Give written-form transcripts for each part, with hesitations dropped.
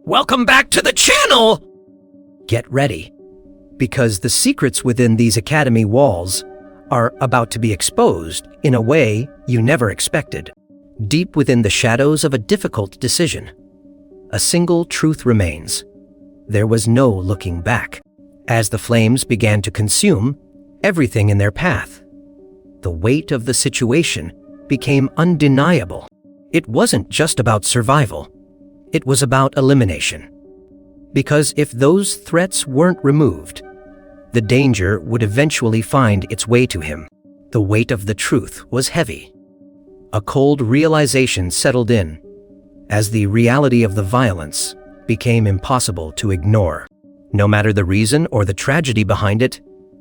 Welcome back to the channel! Get ready, because the secrets within these academy walls are about to be exposed in a way you never expected. Deep within the shadows of a difficult decision, a single truth remains. There was no looking back. As the flames began to consume everything in their path, the weight of the situation became undeniable. It wasn't just about survival. It was about elimination. Because if those threats weren't removed, the danger would eventually find its way to him. The weight of the truth was heavy. A cold realization settled in as the reality of the violence became impossible to ignore. No matter the reason or the tragedy behind it,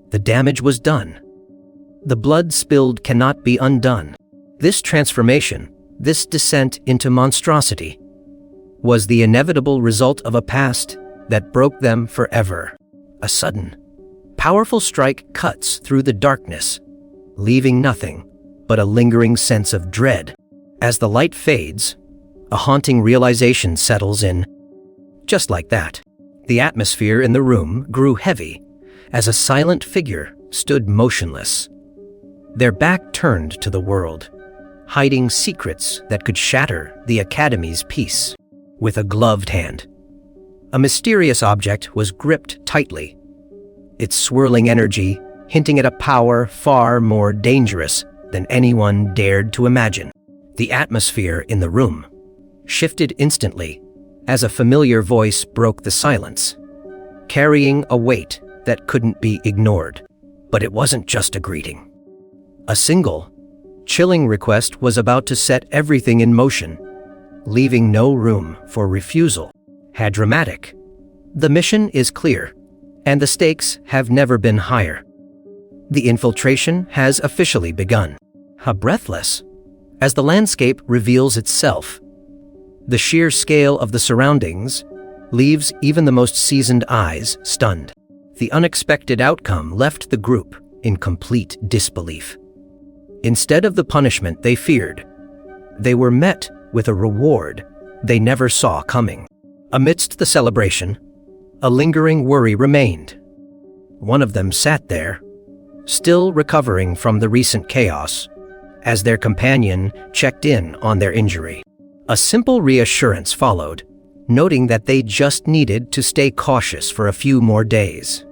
the damage was done. The blood spilled cannot be undone. This transformation, this descent into monstrosity, was the inevitable result of a past that broke them forever. A sudden, powerful strike cuts through the darkness, leaving nothing but a lingering sense of dread. As the light fades, a haunting realization settles in. Just like that, the atmosphere in the room grew heavy as a silent figure stood motionless, their back turned to the world, hiding secrets that could shatter the Academy's peace. With a gloved hand, a mysterious object was gripped tightly, its swirling energy hinting at a power far more dangerous than anyone dared to imagine. The atmosphere in the room shifted instantly as a familiar voice broke the silence, carrying a weight that couldn't be ignored. But it wasn't just a greeting. A single, chilling request was about to set everything in motion, leaving no room for refusal. Dramatic. The mission is clear, and the stakes have never been higher. The infiltration has officially begun. Breathless, as the landscape reveals itself, the sheer scale of the surroundings leaves even the most seasoned eyes stunned. The unexpected outcome left the group in complete disbelief. Instead of the punishment they feared, they were met with a reward they never saw coming. Amidst the celebration, a lingering worry remained. One of them sat there, still recovering from the recent chaos, as their companion checked in on their injury. A simple reassurance followed, noting that they just needed to stay cautious for a few more days.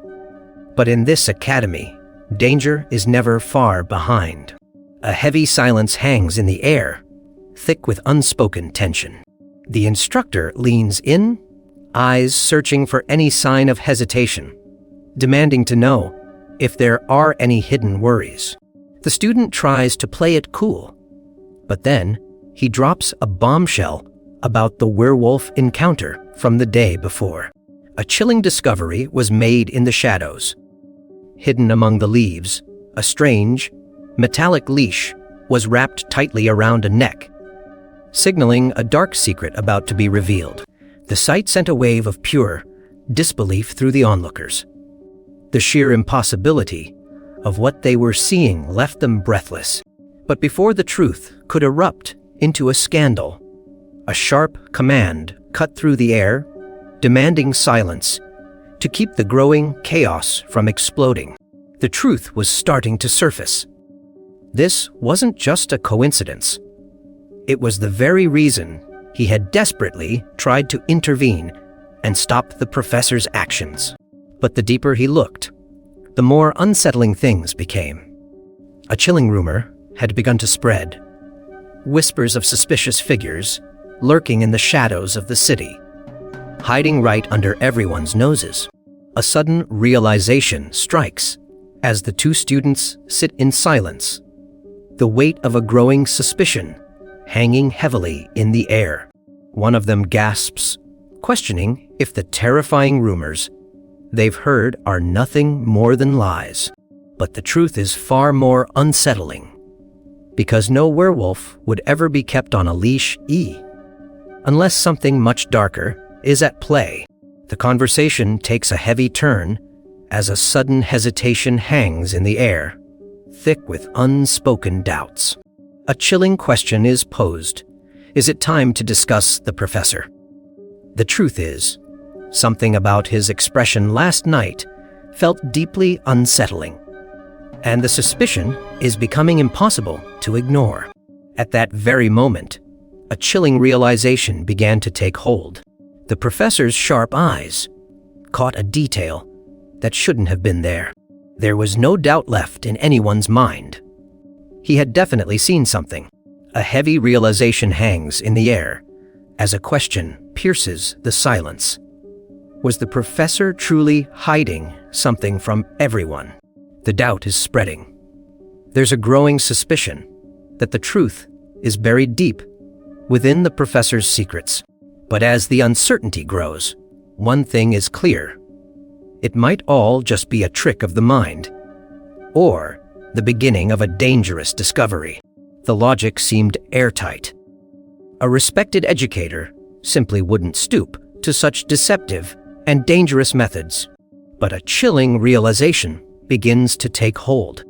But in this academy, danger is never far behind. A heavy silence hangs in the air, thick with unspoken tension. The instructor leans in, eyes searching for any sign of hesitation, demanding to know if there are any hidden worries. The student tries to play it cool, but then he drops a bombshell about the werewolf encounter from the day before. A chilling discovery was made in the shadows. Hidden among the leaves, a strange, metallic leash was wrapped tightly around a neck, signaling a dark secret about to be revealed. The sight sent a wave of pure disbelief through the onlookers. The sheer impossibility of what they were seeing left them breathless. But before the truth could erupt into a scandal, a sharp command cut through the air, demanding silence to keep the growing chaos from exploding. The truth was starting to surface. This wasn't just a coincidence. It was the very reason he had desperately tried to intervene and stop the professor's actions. But the deeper he looked, the more unsettling things became. A chilling rumor had begun to spread. Whispers of suspicious figures lurking in the shadows of the city, hiding right under everyone's noses. A sudden realization strikes as the two students sit in silence, the weight of a growing suspicion hanging heavily in the air. One of them gasps, questioning if the terrifying rumors they've heard are nothing more than lies. But the truth is far more unsettling, because no werewolf would ever be kept on a leash unless something much darker is at play. The conversation takes a heavy turn as a sudden hesitation hangs in the air, thick with unspoken doubts. A chilling question is posed. Is it time to discuss the professor? The truth is, something about his expression last night felt deeply unsettling, and the suspicion is becoming impossible to ignore. At that very moment, a chilling realization began to take hold. The professor's sharp eyes caught a detail that shouldn't have been there. There was no doubt left in anyone's mind. He had definitely seen something. A heavy realization hangs in the air as a question pierces the silence. Was the professor truly hiding something from everyone? The doubt is spreading. There's a growing suspicion that the truth is buried deep within the professor's secrets. But as the uncertainty grows, one thing is clear. It might all just be a trick of the mind, or the beginning of a dangerous discovery. The logic seemed airtight. A respected educator simply wouldn't stoop to such deceptive and dangerous methods. But a chilling realization begins to take hold.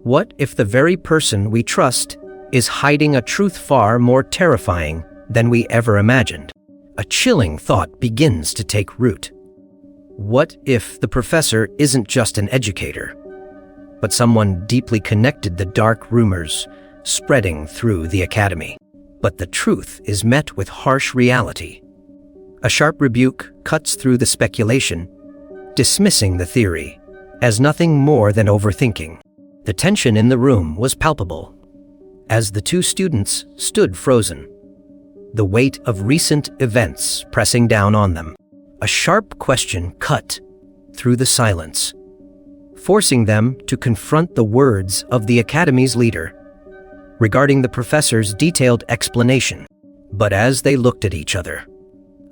What if the very person we trust is hiding a truth far more terrifying than we ever imagined? A chilling thought begins to take root. What if the professor isn't just an educator, but someone deeply connected to the dark rumors spreading through the academy? But the truth is met with harsh reality. A sharp rebuke cuts through the speculation, dismissing the theory as nothing more than overthinking. The tension in the room was palpable as the two students stood frozen, the weight of recent events pressing down on them. A sharp question cut through the silence, forcing them to confront the words of the academy's leader regarding the professor's detailed explanation. But as they looked at each other,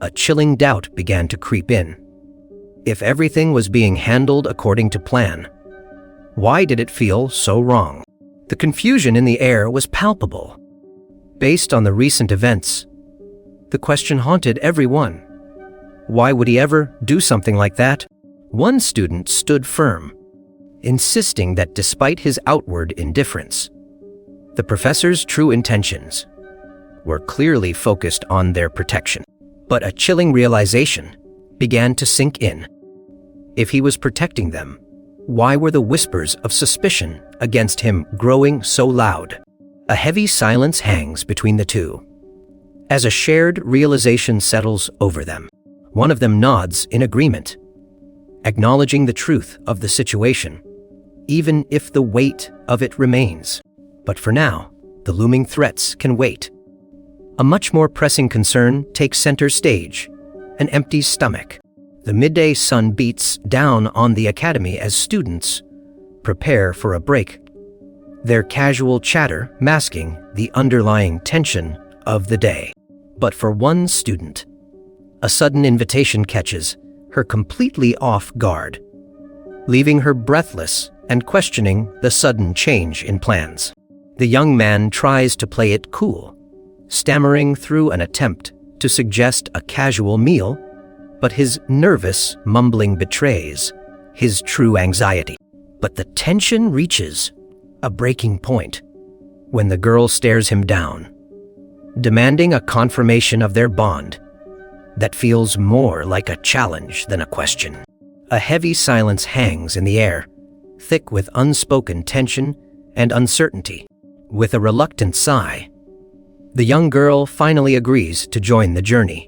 a chilling doubt began to creep in. If everything was being handled according to plan, why did it feel so wrong? The confusion in the air was palpable. Based on the recent events, the question haunted everyone. Why would he ever do something like that? One student stood firm, insisting that despite his outward indifference, the professor's true intentions were clearly focused on their protection. But a chilling realization began to sink in. If he was protecting them, why were the whispers of suspicion against him growing so loud? A heavy silence hangs between the two. As a shared realization settles over them, one of them nods in agreement, acknowledging the truth of the situation, even if the weight of it remains. But for now, the looming threats can wait. A much more pressing concern takes center stage: an empty stomach. The midday sun beats down on the academy as students prepare for a break, their casual chatter masking the underlying tension of the day. But for one student, a sudden invitation catches her completely off guard, leaving her breathless and questioning the sudden change in plans. The young man tries to play it cool, stammering through an attempt to suggest a casual meal, but his nervous mumbling betrays his true anxiety. But the tension reaches a breaking point when the girl stares him down, demanding a confirmation of their bond that feels more like a challenge than a question. A heavy silence hangs in the air, thick with unspoken tension and uncertainty. With a reluctant sigh, the young girl finally agrees to join the journey,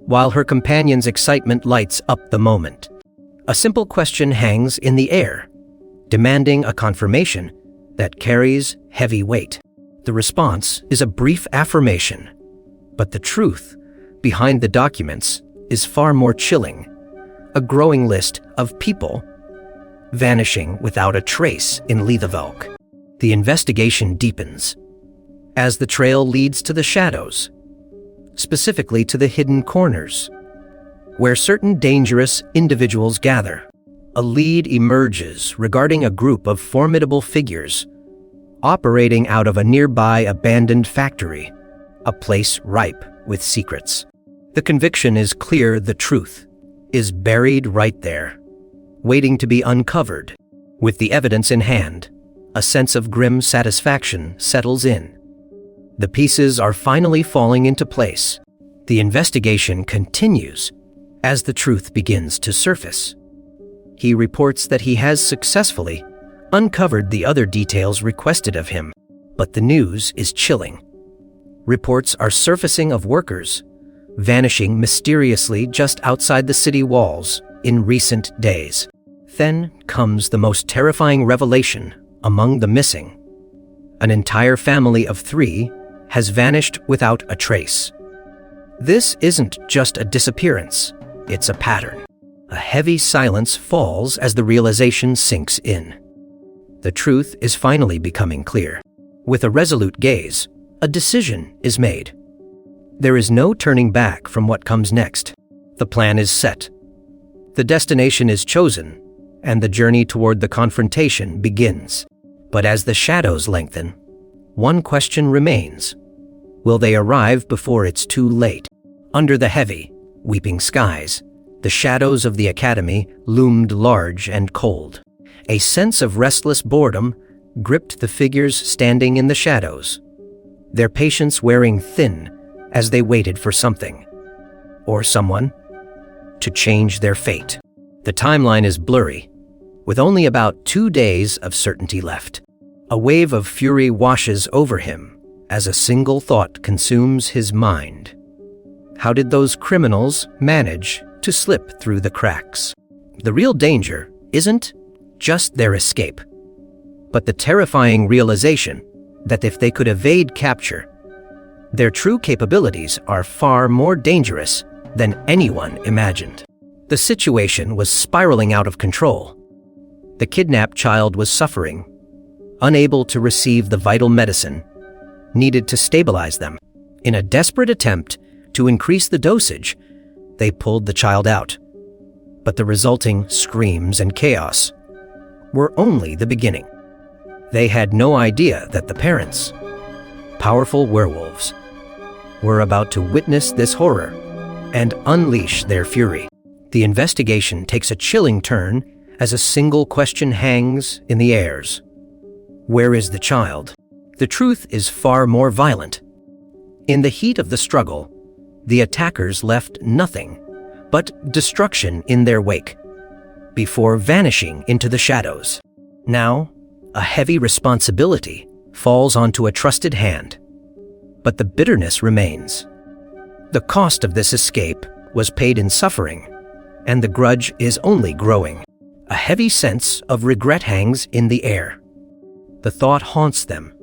while her companion's excitement lights up the moment. A simple question hangs in the air, demanding a confirmation that carries heavy weight. The response is a brief affirmation, but the truth behind the documents is far more chilling: a growing list of people vanishing without a trace in Lethevalk. The investigation deepens as the trail leads to the shadows, specifically to the hidden corners, where certain dangerous individuals gather. A lead emerges regarding a group of formidable figures operating out of a nearby abandoned factory, a place ripe with secrets. The conviction is clear: the truth is buried right there, waiting to be uncovered. With the evidence in hand, a sense of grim satisfaction settles in. The pieces are finally falling into place, The investigation continues as the truth begins to surface. He reports that he has successfully uncovered the other details requested of him, but the news is chilling. Reports are surfacing of workers vanishing mysteriously just outside the city walls in recent days. Then comes the most terrifying revelation among the missing. An entire family of 3 has vanished without a trace. This isn't just a disappearance, it's a pattern. A heavy silence falls as the realization sinks in. The truth is finally becoming clear. With a resolute gaze, a decision is made. There is no turning back from what comes next. The plan is set. The destination is chosen, and the journey toward the confrontation begins. But as the shadows lengthen, one question remains. Will they arrive before it's too late? Under the heavy, weeping skies, the shadows of the academy loomed large and cold. A sense of restless boredom gripped the figures standing in the shadows, their patience wearing thin as they waited for something, or someone, to change their fate. The timeline is blurry, with only about 2 days of certainty left. A wave of fury washes over him as a single thought consumes his mind. How did those criminals manage to slip through the cracks? The real danger isn't just their escape, but the terrifying realization that if they could evade capture, their true capabilities are far more dangerous than anyone imagined. The situation was spiraling out of control. The kidnapped child was suffering, unable to receive the vital medicine needed to stabilize them. In a desperate attempt to increase the dosage, they pulled the child out. But the resulting screams and chaos were only the beginning. They had no idea that the parents, powerful werewolves, were about to witness this horror and unleash their fury. The investigation takes a chilling turn as a single question hangs in the airs. Where is the child? The truth is far more violent. In the heat of the struggle, the attackers left nothing but destruction in their wake, before vanishing into the shadows. Now, a heavy responsibility falls onto a trusted hand, but the bitterness remains. The cost of this escape was paid in suffering, and the grudge is only growing. A heavy sense of regret hangs in the air. The thought haunts them.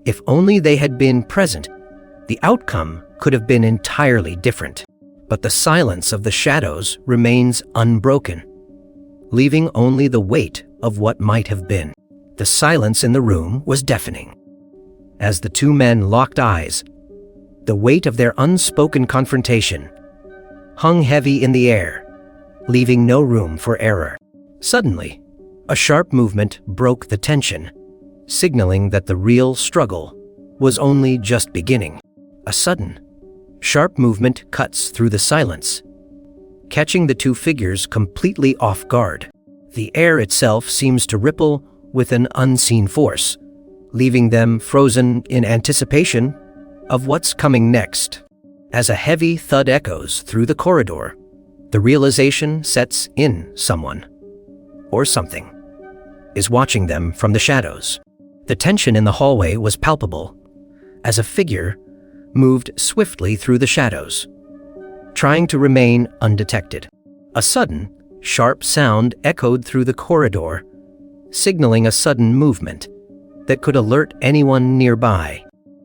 If only they had been present, the outcome could have been entirely different. But the silence of the shadows remains unbroken, leaving only the weight of what might have been. The silence in the room was deafening. As the 2 men locked eyes, the weight of their unspoken confrontation hung heavy in the air, leaving no room for error. Suddenly, a sharp movement broke the tension, signaling that the real struggle was only just beginning. A sudden, sharp movement cuts through the silence, catching the 2 figures completely off guard. The air itself seems to ripple with an unseen force, leaving them frozen in anticipation of what's coming next. As a heavy thud echoes through the corridor, the realization sets in: someone, or something, is watching them from the shadows. The tension in the hallway was palpable, as a figure moved swiftly through the shadows, trying to remain undetected. A sudden, sharp sound echoed through the corridor, signaling a sudden movement that could alert anyone nearby.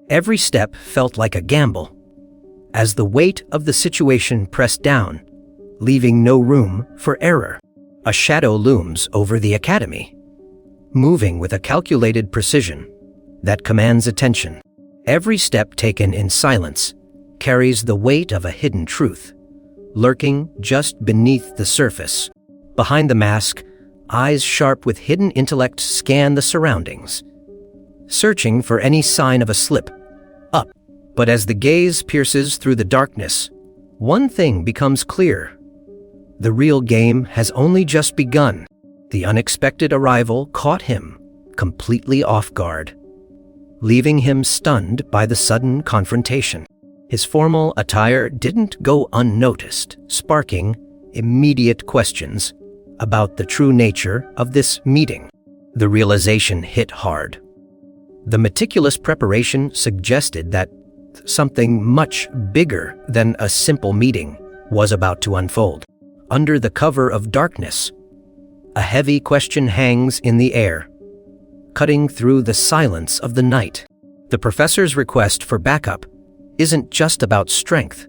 Every step felt like a gamble, as the weight of the situation pressed down, leaving no room for error. A shadow looms over the academy, moving with a calculated precision that commands attention. Every step taken in silence carries the weight of a hidden truth, lurking just beneath the surface. Behind the mask, eyes sharp with hidden intellect scan the surroundings, searching for any sign of a slip up. But as the gaze pierces through the darkness, one thing becomes clear. The real game has only just begun. The unexpected arrival caught him completely off guard, leaving him stunned by the sudden confrontation. His formal attire didn't go unnoticed, sparking immediate questions about the true nature of this meeting. The realization hit hard. The meticulous preparation suggested that something much bigger than a simple meeting was about to unfold. Under the cover of darkness, a heavy question hangs in the air, cutting through the silence of the night. The professor's request for backup isn't just about strength.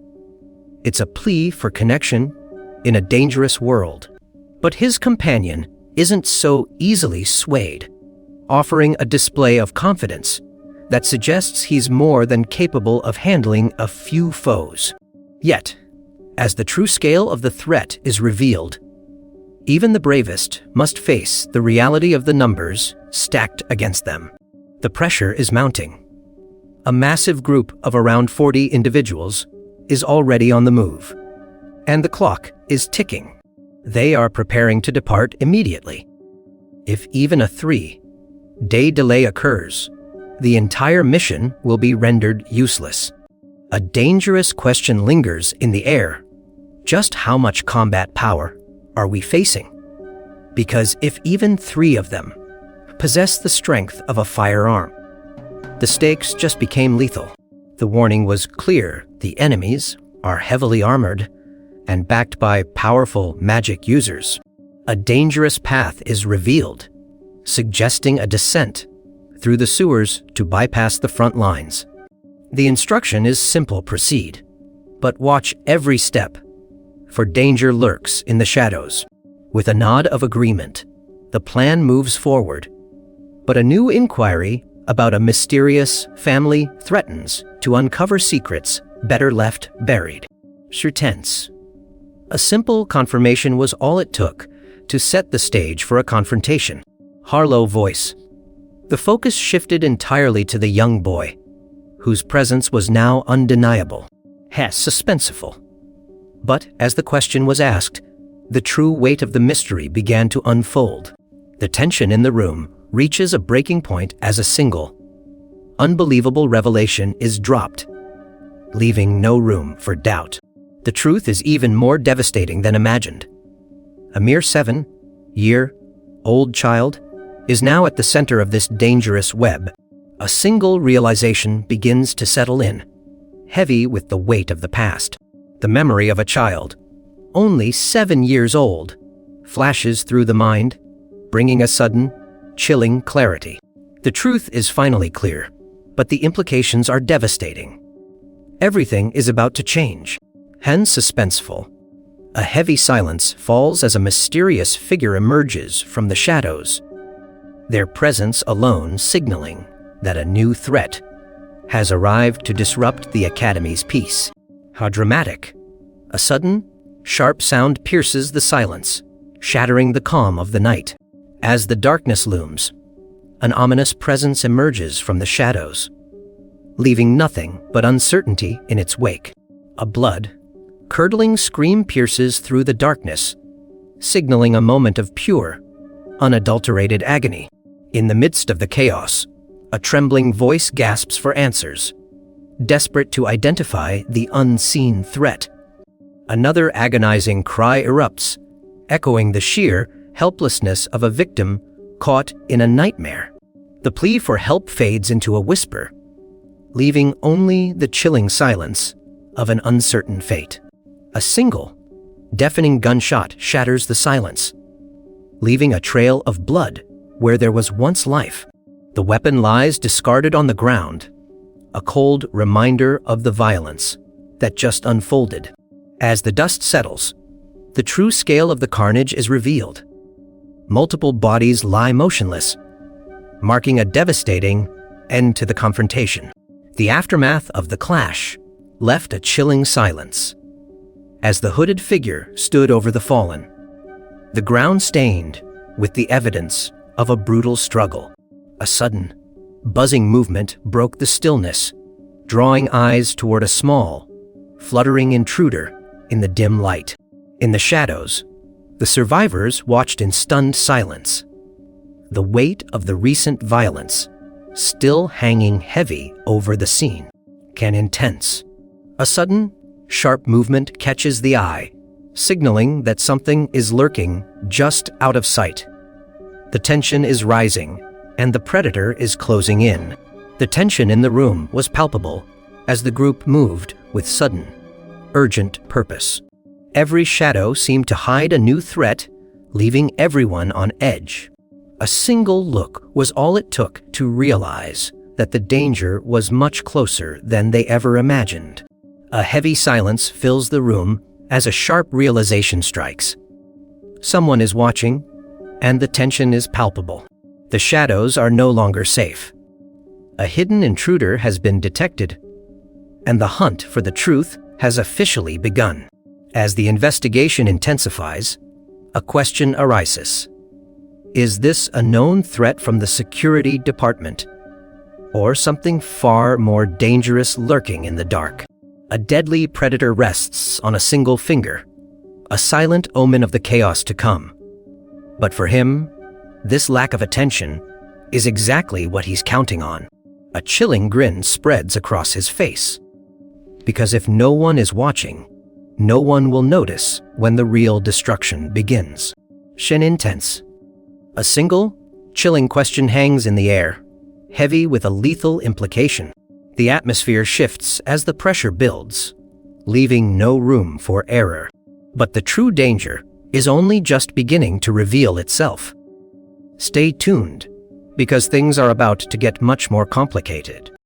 It's a plea for connection in a dangerous world. But his companion isn't so easily swayed, offering a display of confidence that suggests he's more than capable of handling a few foes. Yet, as the true scale of the threat is revealed, even the bravest must face the reality of the numbers stacked against them. The pressure is mounting. A massive group of around 40 individuals is already on the move, and the clock is ticking. They are preparing to depart immediately. If even a 3-day delay occurs, the entire mission will be rendered useless. A dangerous question lingers in the air. Just how much combat power are we facing? Because if even 3 of them possess the strength of a firearm, the stakes just became lethal. The warning was clear. The enemies are heavily armored and backed by powerful magic users. A dangerous path is revealed, suggesting a descent through the sewers to bypass the front lines. The instruction is simple: proceed, but watch every step, for danger lurks in the shadows. With a nod of agreement, the plan moves forward, but a new inquiry about a mysterious family threatens to uncover secrets better left buried. Tense. A simple confirmation was all it took to set the stage for a confrontation. Harlow voice. The focus shifted entirely to the young boy, whose presence was now undeniable, suspenseful. But as the question was asked, the true weight of the mystery began to unfold. The tension in the room reaches a breaking point as a single, unbelievable revelation is dropped, leaving no room for doubt. The truth is even more devastating than imagined. A mere 7-year-old child is now at the center of this dangerous web. A single realization begins to settle in, heavy with the weight of the past. The memory of a child, only 7 years old, flashes through the mind, bringing a sudden, chilling clarity. The truth is finally clear, but the implications are devastating. Everything is about to change. Hence suspenseful. A heavy silence falls as a mysterious figure emerges from the shadows, their presence alone signaling that a new threat has arrived to disrupt the Academy's peace. How dramatic! A sudden, sharp sound pierces the silence, shattering the calm of the night. As the darkness looms, an ominous presence emerges from the shadows, leaving nothing but uncertainty in its wake. A blood-curdling scream pierces through the darkness, signaling a moment of pure, unadulterated agony. In the midst of the chaos, a trembling voice gasps for answers, desperate to identify the unseen threat. Another agonizing cry erupts, echoing the sheer helplessness of a victim caught in a nightmare. The plea for help fades into a whisper, leaving only the chilling silence of an uncertain fate. A single, deafening gunshot shatters the silence, leaving a trail of blood where there was once life. The weapon lies discarded on the ground, a cold reminder of the violence that just unfolded. As the dust settles, the true scale of the carnage is revealed. Multiple bodies lie motionless, marking a devastating end to the confrontation. The aftermath of the clash left a chilling silence as the hooded figure stood over the fallen, the ground stained with the evidence of a brutal struggle. A sudden, buzzing movement broke the stillness, drawing eyes toward a small, fluttering intruder in the dim light. In the shadows, the survivors watched in stunned silence, the weight of the recent violence still hanging heavy over the scene. An intense, A sudden, sharp movement catches the eye, signaling that something is lurking just out of sight. The tension is rising, and the predator is closing in. The tension in the room was palpable as the group moved with sudden, urgent purpose. Every shadow seemed to hide a new threat, leaving everyone on edge. A single look was all it took to realize that the danger was much closer than they ever imagined. A heavy silence fills the room as a sharp realization strikes. Someone is watching, and the tension is palpable. The shadows are no longer safe. A hidden intruder has been detected, and the hunt for the truth has officially begun. As the investigation intensifies, a question arises. Is this a known threat from the security department, or something far more dangerous lurking in the dark? A deadly predator rests on a single finger, a silent omen of the chaos to come. But for him, this lack of attention is exactly what he's counting on. A chilling grin spreads across his face. Because if no one is watching, no one will notice when the real destruction begins. Shin intense. A single, chilling question hangs in the air, heavy with a lethal implication. The atmosphere shifts as the pressure builds, leaving no room for error. But the true danger is only just beginning to reveal itself. Stay tuned, because things are about to get much more complicated.